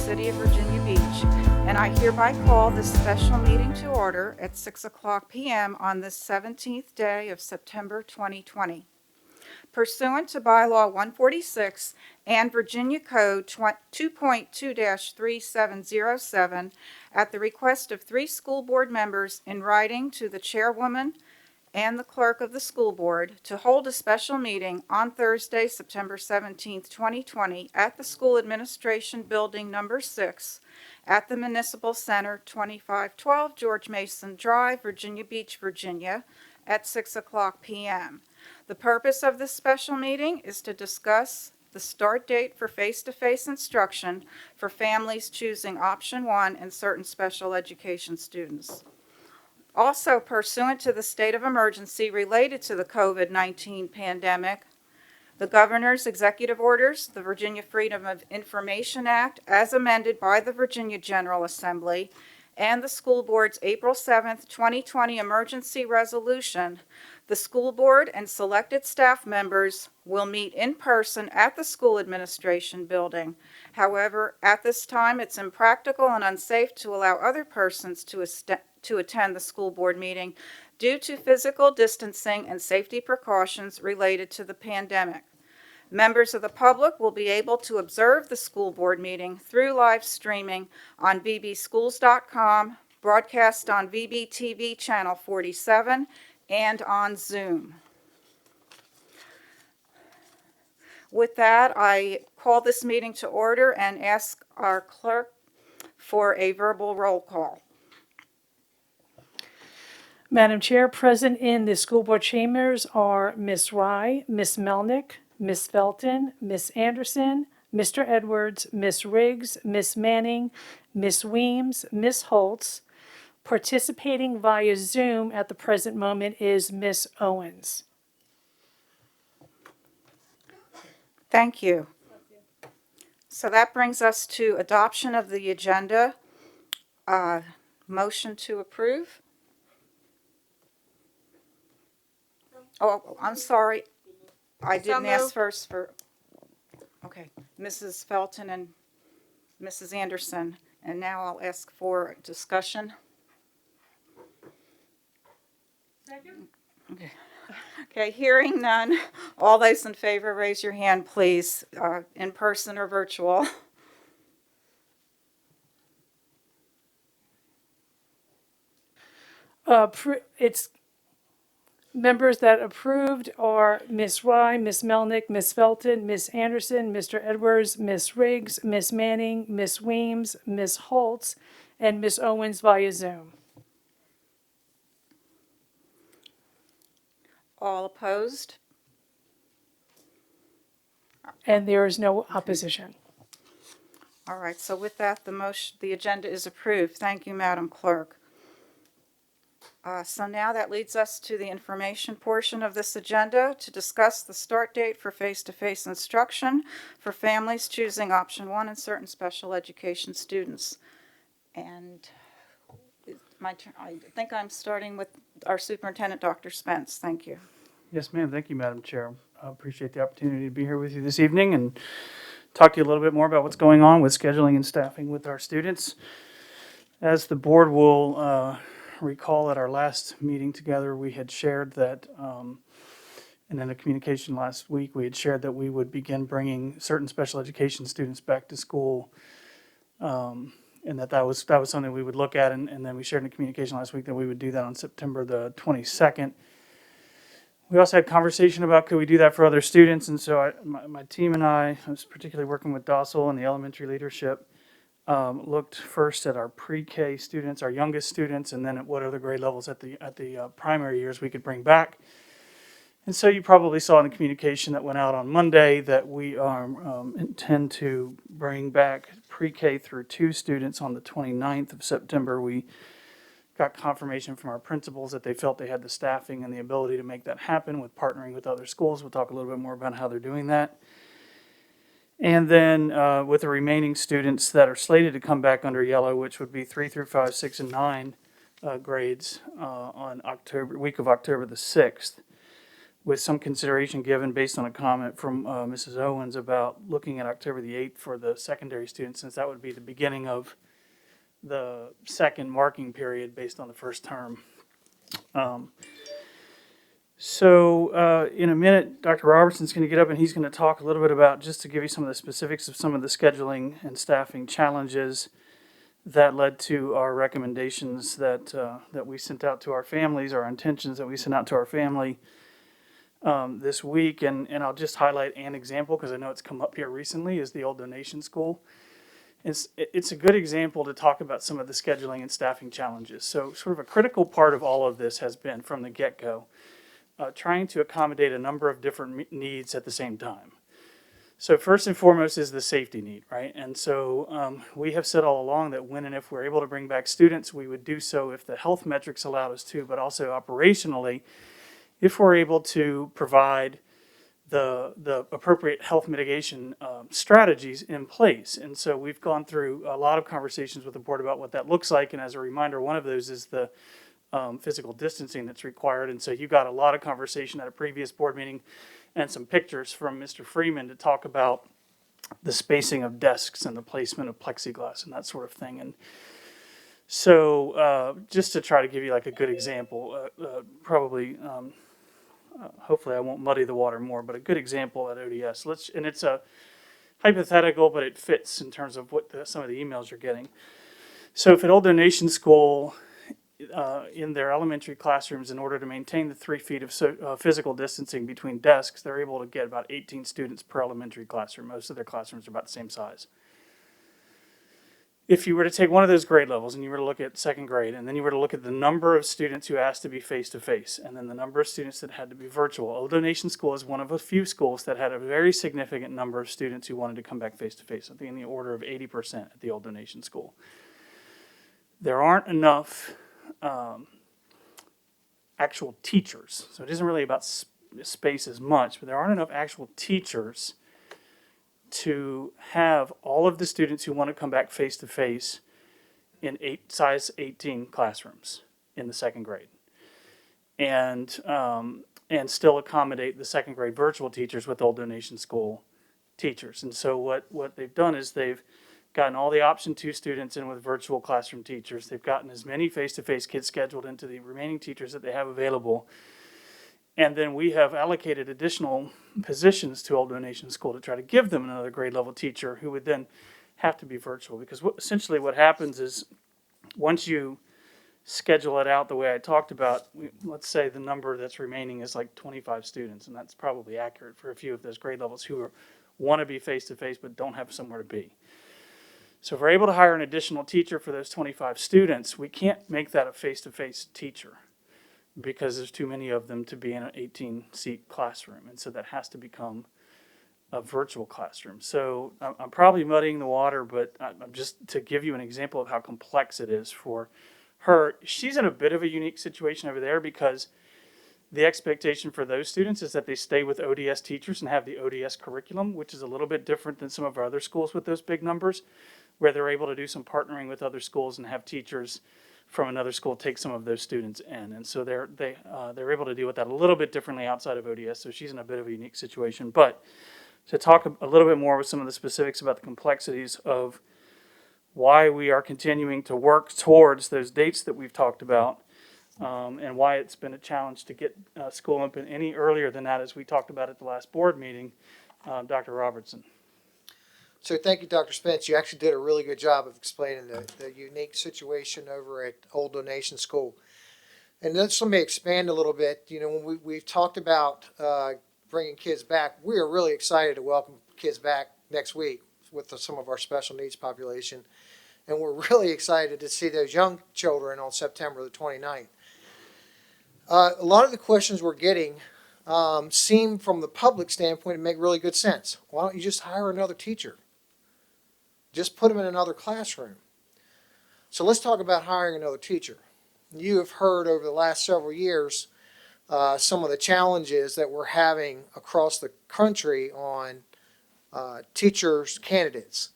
City of Virginia Beach, and I hereby call this special meeting to order at 6:00 p.m. on this 17th day of September 2020. Pursuant to Bylaw 146 and Virginia Code 2.2-3707, at the request of 3 school board members in writing to the chairwoman and the clerk of the school board, to hold a special meeting on Thursday, September 17th, 2020, at the School Administration Building Number 6 at the Municipal Center, 2512 George Mason Drive, Virginia Beach, Virginia, at 6:00 p.m. The purpose of this special meeting is to discuss the start date for face-to-face instruction for families choosing option 1 and certain special education students. Also, pursuant to the state of emergency related to the COVID-19 pandemic, the governor's executive orders, the Virginia Freedom of Information Act, as amended by the Virginia General Assembly, and the school board's April 7th, 2020 emergency resolution, the school board and selected staff members will meet in person at the school administration building. However, at this time, it's impractical and unsafe to allow other persons to attend the school board meeting due to physical distancing and safety precautions related to the pandemic. Members of the public will be able to observe the school board meeting through live streaming on bbschools.com, broadcast on VBTV Channel 47, and on Zoom. With that, I call this meeting to order and ask our clerk for a verbal roll call. Madam Chair, present in the school board chambers are Ms. Rye, Ms. Melnick, Ms. Felton, Ms. Anderson, Mr. Edwards, Ms. Riggs, Ms. Manning, Ms. Weems, Ms. Holtz. Participating via Zoom at the present moment is Ms. Owens. Thank you. So that brings us to adoption of the agenda. Motion to approve. Oh, I'm sorry. I didn't ask first for, okay, Mrs. Felton and Mrs. Anderson. And now I'll ask for discussion. Second. Okay. Okay, hearing none. All those in favor, raise your hand, please, in person or virtual. It's members that approved are Ms. Rye, Ms. Melnick, Ms. Felton, Ms. Anderson, Mr. Edwards, Ms. Riggs, Ms. Manning, Ms. Weems, Ms. Holtz, and Ms. Owens via Zoom. All opposed? And there is no opposition. All right, so with that, the agenda is approved. Thank you, Madam Clerk. So now that leads us to the information portion of this agenda to discuss the start date for face-to-face instruction for families choosing option 1 and certain special education students. And it's my turn. I think I'm starting with our superintendent, Dr. Spence. Thank you. Yes, ma'am. Thank you, Madam Chair. I appreciate the opportunity to be here with you this evening and talk to you a little bit more about what's going on with scheduling and staffing with our students. As the board will recall, at our last meeting together, we had shared that, and in a communication last week, we had shared that we would begin bringing certain special education students back to school, and that was something we would look at, and then we shared in a communication last week that we would do that on September the 22nd. We also had conversation about could we do that for other students, and so my team and I was particularly working with Dossal and the elementary leadership, looked first at our pre-K students, our youngest students, and then at what other grade levels at the primary years we could bring back. And so you probably saw in the communication that went out on Monday that we intend to bring back pre-K through 2 students on the 29th of September. We got confirmation from our principals that they felt they had the staffing and the ability to make that happen with partnering with other schools. We'll talk a little bit more about how they're doing that. And then with the remaining students that are slated to come back under yellow, which would be 3 through 5, 6, and 9 grades on week of October the 6th, with some consideration given based on a comment from Mrs. Owens about looking at October the 8th for the secondary students, since that would be the beginning of the second marking period based on the first term. In a minute, Dr. Robertson's going to get up and he's going to talk a little bit about, just to give you some of the specifics of some of the scheduling and staffing challenges that led to our recommendations that we sent out to our families, our intentions that we sent out to our family this week. And I'll just highlight an example because I know it's come up here recently, is the Old Donation School. It's a good example to talk about some of the scheduling and staffing challenges. So sort of a critical part of all of this has been from the get-go, trying to accommodate a number of different needs at the same time. So first and foremost is the safety need, right? And so we have said all along that when and if we're able to bring back students, we would do so if the health metrics allowed us to, but also operationally, if we're able to provide the appropriate health mitigation strategies in place. And so we've gone through a lot of conversations with the board about what that looks like. And as a reminder, one of those is the physical distancing that's required. And so you got a lot of conversation at a previous board meeting and some pictures from Mr. Freeman to talk about the spacing of desks and the placement of plexiglass and that sort of thing. And so just to try to give you like a good example, hopefully I won't muddy the water more, but a good example at ODS. And it's a hypothetical, but it fits in terms of what some of the emails you're getting. So if at Old Donation School, in their elementary classrooms, in order to maintain the 3 feet of physical distancing between desks, they're able to get about 18 students per elementary classroom. Most of their classrooms are about the same size. If you were to take one of those grade levels and you were to look at second grade, and then you were to look at the number of students who asked to be face-to-face, and then the number of students that had to be virtual, Old Donation School is one of a few schools that had a very significant number of students who wanted to come back face-to-face, I think in the order of 80% at the Old Donation School. There aren't enough actual teachers. So it isn't really about space as much, but there aren't enough actual teachers to have all of the students who want to come back face to face in size 18 classrooms in the second grade. And still accommodate the second grade virtual teachers with Old Donation School teachers. And so what they've done is they've gotten all the option 2 students in with virtual classroom teachers. They've gotten as many face-to-face kids scheduled into the remaining teachers that they have available. And then we have allocated additional positions to Old Donation School to try to give them another grade level teacher who would then have to be virtual. Because essentially what happens is once you schedule it out the way I talked about, let's say the number that's remaining is like 25 students, and that's probably accurate for a few of those grade levels who want to be face-to-face but don't have somewhere to be. So if we're able to hire an additional teacher for those 25 students, we can't make that a face-to-face teacher because there's too many of them to be in an 18-seat classroom. And so that has to become a virtual classroom. So I'm probably muddying the water, but I'm just to give you an example of how complex it is for her. She's in a bit of a unique situation over there because the expectation for those students is that they stay with ODS teachers and have the ODS curriculum, which is a little bit different than some of our other schools with those big numbers, where they're able to do some partnering with other schools and have teachers from another school take some of those students in. And so they're able to deal with that a little bit differently outside of ODS, so she's in a bit of a unique situation. But to talk a little bit more with some of the specifics about the complexities of why we are continuing to work towards those dates that we've talked about, and why it's been a challenge to get school open any earlier than that, as we talked about at the last board meeting, Dr. Robertson. So thank you, Dr. Spence. You actually did a really good job of explaining the unique situation over at Old Donation School. And let's let me expand a little bit. You know, when we've talked about bringing kids back, we are really excited to welcome kids back next week with some of our special needs population. And we're really excited to see those young children on September the 29th. A lot of the questions we're getting seem from the public standpoint to make really good sense. Why don't you just hire another teacher? Just put them in another classroom. So let's talk about hiring another teacher. You have heard over the last several years some of the challenges that we're having across the country on teachers' candidates.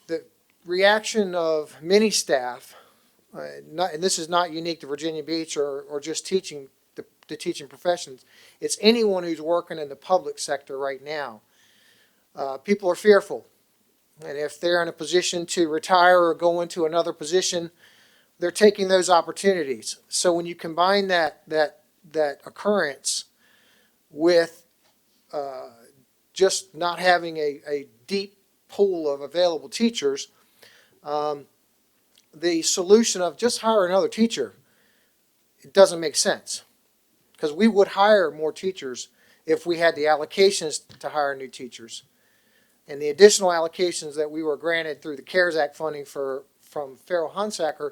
The reaction of many staff, and this is not unique to Virginia Beach or just teaching the teaching professions. It's anyone who's working in the public sector right now. People are fearful. And if they're in a position to retire or go into another position, they're taking those opportunities. So when you combine that occurrence with just not having a deep pool of available teachers, the solution of just hire another teacher, it doesn't make sense. Because we would hire more teachers if we had the allocations to hire new teachers. And the additional allocations that we were granted through the CARES Act funding from Farrell Hunsaker,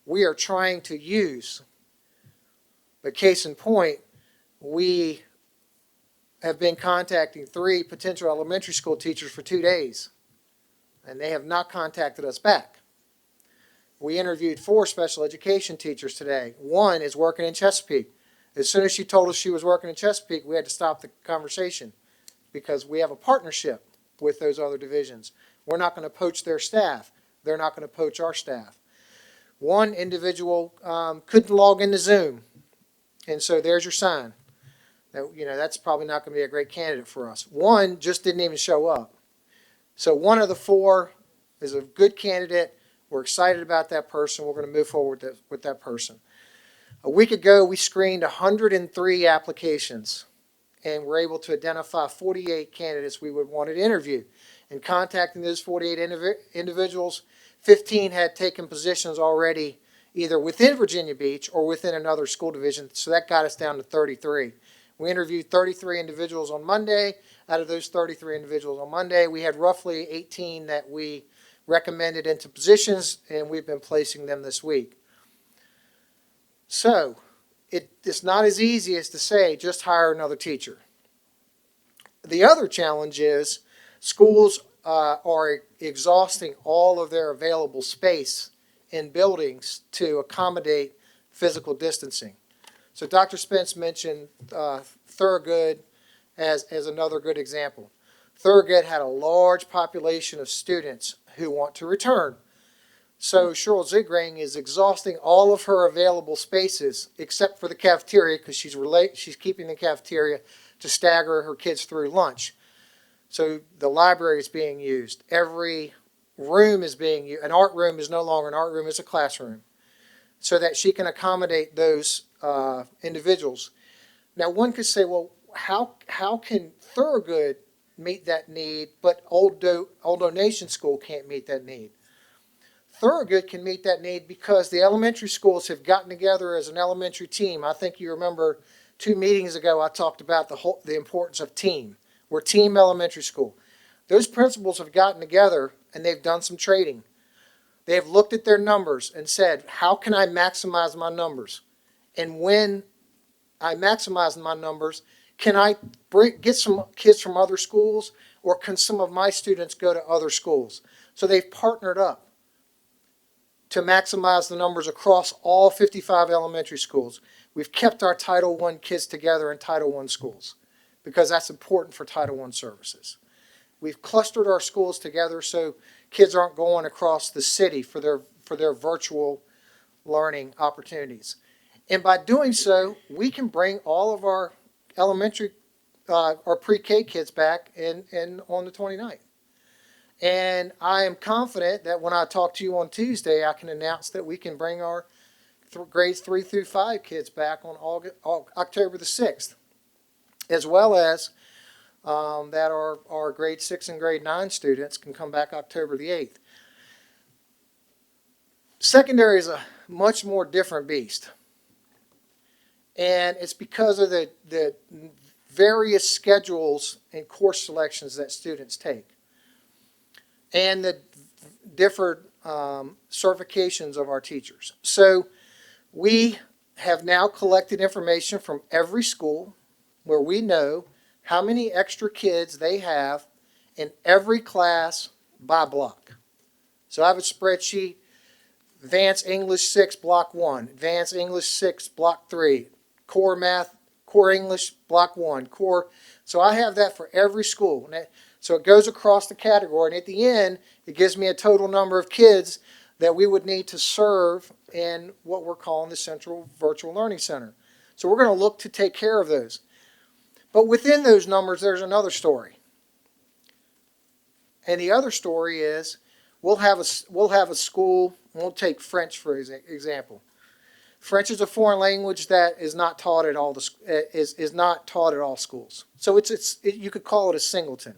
we are trying to use. But case in point, we have been contacting 3 potential elementary school teachers for 2 days, and they have not contacted us back. We interviewed 4 special education teachers today. 1 is working in Chesapeake. As soon as she told us she was working in Chesapeake, we had to stop the conversation because we have a partnership with those other divisions. We're not going to poach their staff. They're not going to poach our staff. 1 individual couldn't log into Zoom, and so there's your sign. That's probably not going to be a great candidate for us. 1 just didn't even show up. So 1 of the 4 is a good candidate. We're excited about that person. We're going to move forward with that person. A week ago, we screened 103 applications, and we're able to identify 48 candidates we would want to interview. In contacting those 48 individuals, 15 had taken positions already either within Virginia Beach or within another school division, so that got us down to 33. We interviewed 33 individuals on Monday. Out of those 33 individuals on Monday, we had roughly 18 that we recommended into positions, and we've been placing them this week. So it's not as easy as to say just hire another teacher. The other challenge is schools are exhausting all of their available space in buildings to accommodate physical distancing. So Dr. Spence mentioned Thurgood as another good example. Thurgood had a large population of students who want to return. So Cheryl Ziegring is exhausting all of her available spaces except for the cafeteria because she's keeping the cafeteria to stagger her kids through lunch. So the library is being used. Every room is being used. An art room is no longer an art room, it's a classroom, so that she can accommodate those individuals. Now one could say, well, how can Thurgood meet that need, but Old Donation School can't meet that need? Thurgood can meet that need because the elementary schools have gotten together as an elementary team. I think you remember 2 meetings ago I talked about the importance of team. We're Team Elementary School. Those principals have gotten together and they've done some trading. They have looked at their numbers and said, how can I maximize my numbers? And when I maximize my numbers, can I get some kids from other schools, or can some of my students go to other schools? So they've partnered up to maximize the numbers across all 55 elementary schools. We've kept our Title I kids together in Title I schools because that's important for Title I services. We've clustered our schools together so kids aren't going across the city for their virtual learning opportunities. And by doing so, we can bring all of our elementary, our pre-K kids back in on the 29th. And I am confident that when I talk to you on Tuesday, I can announce that we can bring our grades 3 through 5 kids back on October the 6th, as well as that our grade 6 and grade 9 students can come back October the 8th. Secondary is a much more different beast. And it's because of the various schedules and course selections that students take, and the different certifications of our teachers. So we have now collected information from every school where we know how many extra kids they have in every class by block. So I have a spreadsheet: Advanced English 6, Block 1, Advanced English 6, Block 3, Core Math, Core English, Block 1, Core. So I have that for every school. So it goes across the category, and at the end, it gives me a total number of kids that we would need to serve in what we're calling the Central Virtual Learning Center. So we're going to look to take care of those. But within those numbers, there's another story. And the other story is we'll have a school, we'll take French for example. French is a foreign language that is not taught at all is not taught at all schools. So you could call it a singleton.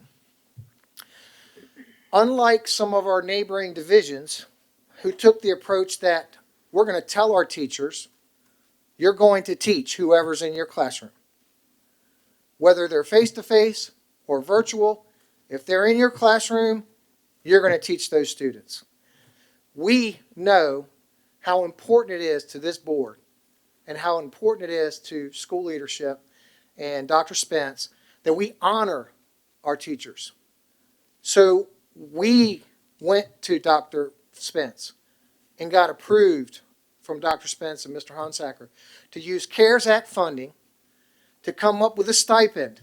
Unlike some of our neighboring divisions who took the approach that we're going to tell our teachers, you're going to teach whoever's in your classroom. Whether they're face-to-face or virtual, if they're in your classroom, you're going to teach those students. We know how important it is to this board and how important it is to school leadership and Dr. Spence that we honor our teachers. So we went to Dr. Spence and got approved from Dr. Spence and Mr. Honsacker to use CARES Act funding to come up with a stipend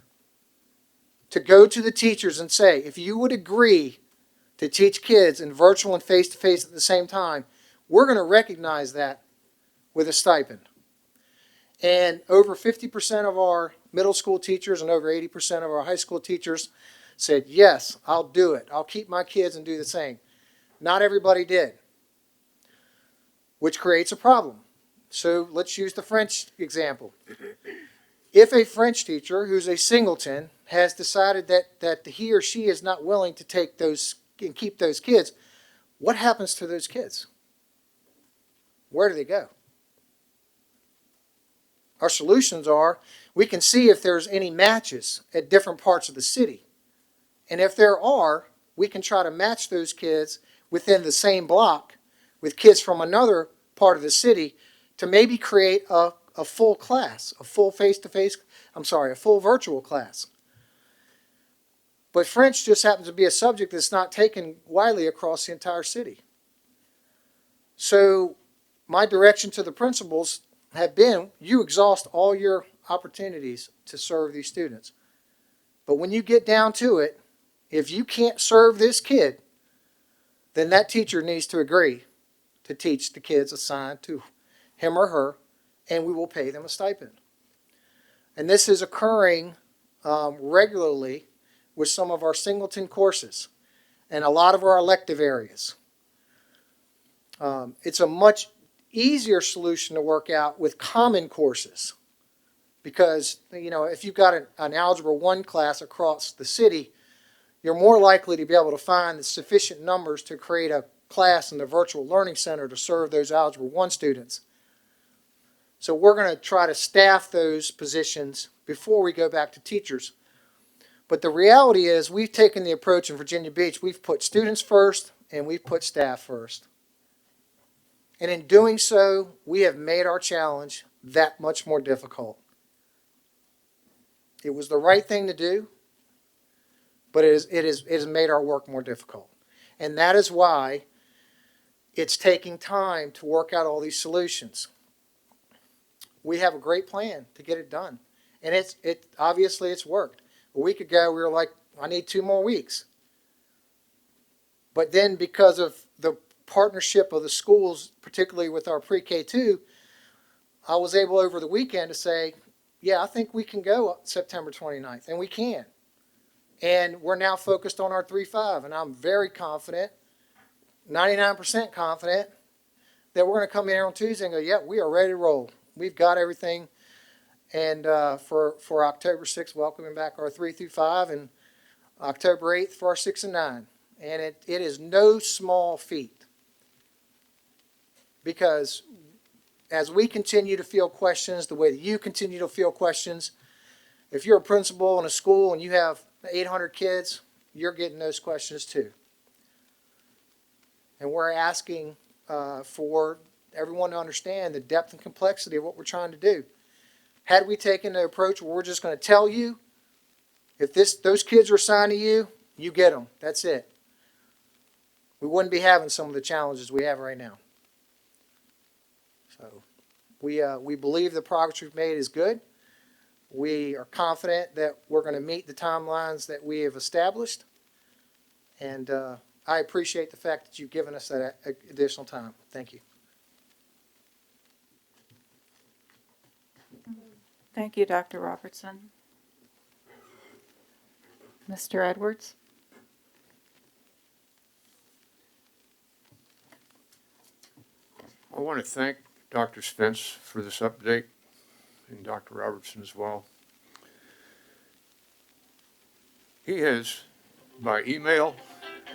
to go to the teachers and say, if you would agree to teach kids in virtual and face-to-face at the same time, we're going to recognize that with a stipend. And over 50% of our middle school teachers and over 80% of our high school teachers said, yes, I'll do it. I'll keep my kids and do the same. Not everybody did, which creates a problem. So let's use the French example. If a French teacher who's a singleton has decided that he or she is not willing to take those and keep those kids, what happens to those kids? Where do they go? Our solutions are we can see if there's any matches at different parts of the city. And if there are, we can try to match those kids within the same block with kids from another part of the city to maybe create a full class, a full a full virtual class. But French just happens to be a subject that's not taken widely across the entire city. So my direction to the principals have been, you exhaust all your opportunities to serve these students. But when you get down to it, if you can't serve this kid, then that teacher needs to agree to teach the kids assigned to him or her, and we will pay them a stipend. And this is occurring regularly with some of our singleton courses and a lot of our elective areas. It's a much easier solution to work out with common courses because, if you've got an Algebra 1 class across the city, you're more likely to be able to find the sufficient numbers to create a class in the virtual learning center to serve those Algebra 1 students. So we're going to try to staff those positions before we go back to teachers. But the reality is we've taken the approach in Virginia Beach, we've put students first and we've put staff first. And in doing so, we have made our challenge that much more difficult. It was the right thing to do, but it has made our work more difficult. And that is why it's taking time to work out all these solutions. We have a great plan to get it done. And obviously it's worked. A week ago, we were like, I need 2 more weeks. But then because of the partnership of the schools, particularly with our pre-K2, I was able over the weekend to say, yeah, I think we can go September 29th, and we can. And we're now focused on our 3-5, and I'm very confident, 99% confident, that we're going to come in here on Tuesday and go, yeah, we are ready to roll. We've got everything. And for October 6th, welcoming back our 3-5, and October 8th for our 6 and 9. And it is no small feat. Because as we continue to field questions, the way that you continue to field questions, if you're a principal in a school and you have 800 kids, you're getting those questions too. And we're asking for everyone to understand the depth and complexity of what we're trying to do. Had we taken the approach where we're just going to tell you, if those kids are assigned to you, you get them. That's it. We wouldn't be having some of the challenges we have right now. So we believe the progress we've made is good. We are confident that we're going to meet the timelines that we have established. And I appreciate the fact that you've given us that additional time. Thank you. Thank you, Dr. Robertson. Mr. Edwards? I want to thank Dr. Spence for this update and Dr. Robertson as well. He has, by email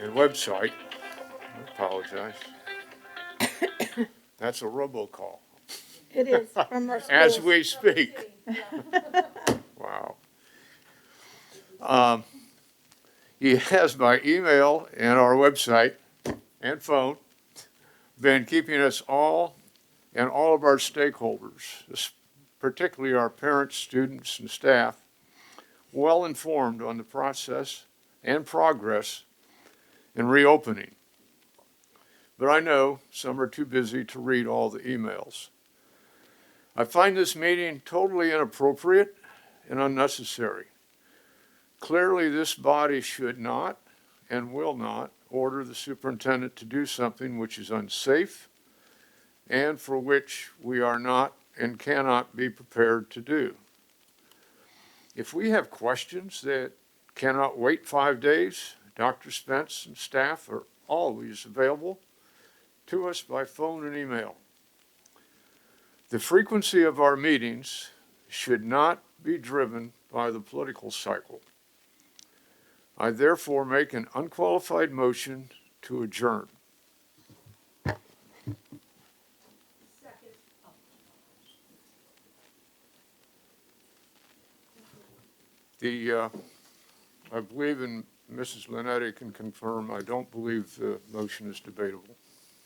and website, I apologize, that's a robocall It is from our as schools. we speak. Wow. He has by email and our website and phone been keeping us all and all of our stakeholders, particularly our parents, students, and staff, well informed on the process and progress in reopening. But I know some are too busy to read all the emails. I find this meeting totally inappropriate and unnecessary. Clearly, this body should not and will not order the superintendent to do something which is unsafe and for which we are not and cannot be prepared to do. If we have questions that cannot wait 5 days, Dr. Spence and staff are always available to us by phone and email. The frequency of our meetings should not be driven by the political cycle. I therefore make an unqualified motion to adjourn. I believe, and Mrs. Linetti can confirm, I don't believe the motion is debatable.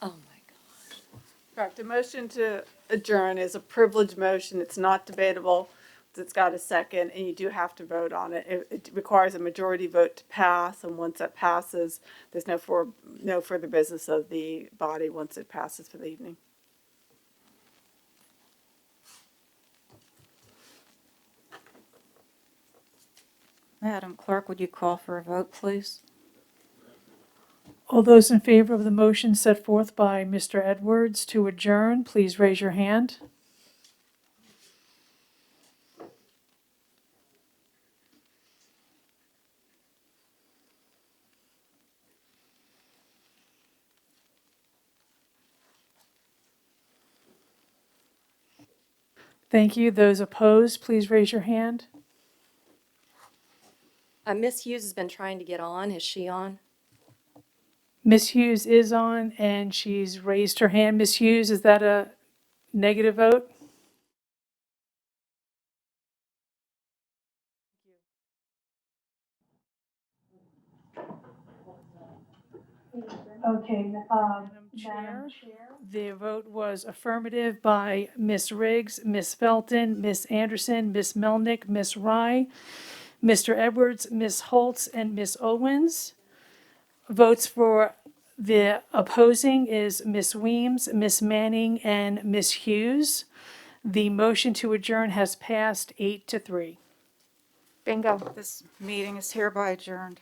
Oh, my God. Correct. A motion to adjourn is a privileged motion. It's not debatable. It's got a second, and you do have to vote on it. It requires a majority vote to pass, and once that passes, there's no further business of the body once it passes for the evening. Madam Clerk, would you call for a vote, please? All those in favor of the motion set forth by Mr. Edwards to adjourn, please raise your hand. Thank you. Those opposed, please raise your hand. Miss Hughes has been trying to get on. Is she on? Ms. Hughes is on and she's raised her hand. Ms. Hughes, is that a negative vote? Okay, Madam Chair, the vote was affirmative by Ms. Riggs, Ms. Felton, Ms. Anderson, Ms. Melnick, Ms. Rye, Mr. Edwards, Ms. Holtz, and Ms. Owens. Votes for the opposing is Ms. Weems, Ms. Manning, and Ms. Hughes. The motion to adjourn has passed 8-3. Bingo. This meeting is hereby adjourned.